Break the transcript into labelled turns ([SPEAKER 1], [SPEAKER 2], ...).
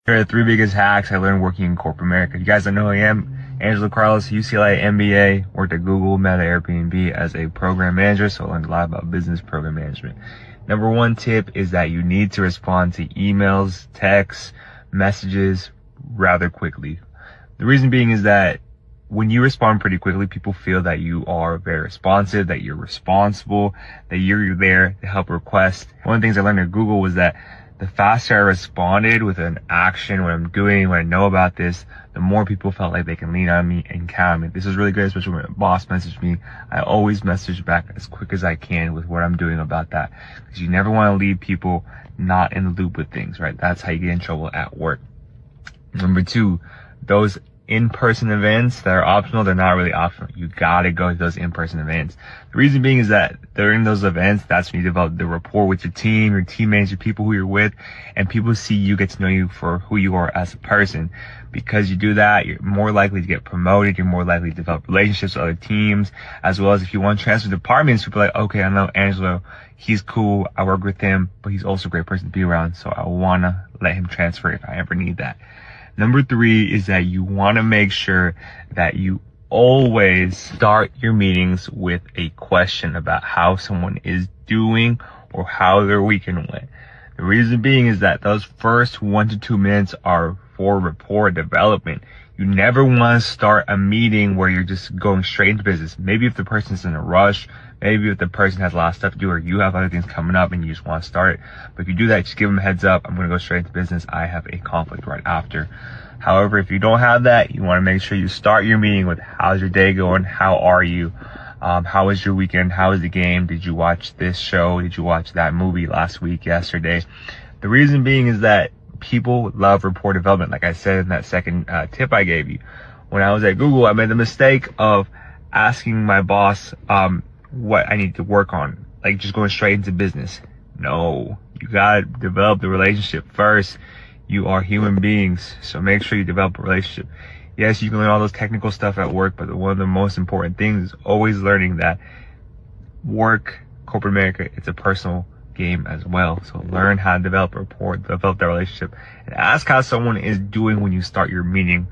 [SPEAKER 1] Here are the 3 biggest hacks I learned working in corporate America. You guys don't know who I am. Angelo Carlos, UCLA MBA, worked at Google, Meta, Airbnb as a program manager, so I learned a lot about business program management. Number 1 tip is that you need to respond to emails, texts, messages rather quickly. The reason being is that when you respond pretty quickly, people feel that you are very responsive, that you're responsible, that you're there to help request. One of the things I learned at Google was that the faster I responded with an action, what I'm doing, what I know about this, the more people felt like they can lean on me and count on me. This is really good, especially when a boss messaged me. I always message back as quick as I can with what I'm doing about that. Because you never want to leave people not in the loop with things, right? That's how you get in trouble at work. Number 2, those in-person events that are optional, they're not really optional. You gotta go to those in-person events. The reason being is that during those events, that's when you develop the rapport with your team, your teammates, your people who you're with, and people see you, get to know you for who you are as a person. Because you do that, you're more likely to get promoted, you're more likely to develop relationships with other teams, as well as if you want to transfer departments, people are like, okay, I know Angelo, he's cool, I work with him, but he's also a great person to be around, so I wanna let him transfer if I ever need that. Number 3 is that you want to make sure that you always start your meetings with a question about how someone is doing or how their weekend went. The reason being is that those first 1 to 2 minutes are for rapport development. You never want to start a meeting where you're just going straight into business. Maybe if the person's in a rush, maybe if the person has a lot of stuff to do or you have other things coming up and you just want to start it. But if you do that, just give them a heads up. I'm going to go straight into business. I have a conflict right after. However, if you don't have that, you want to make sure you start your meeting with how's your day going? How are you? How was your weekend? How was the game? Did you watch this show? Did you watch that movie last week, yesterday? The reason being is that people love rapport development. Like I said in that second tip I gave you. When I was at Google, I made the mistake of asking my boss what I need to work on. Like just going straight into business. No, you gotta develop the relationship first. You are human beings, so make sure you develop a relationship. Yes, you can learn all those technical stuff at work, but one of the most important things is always learning that work, corporate America, it's a personal game as well. So learn how to develop rapport, develop that relationship, and ask how someone is doing when you start your meeting.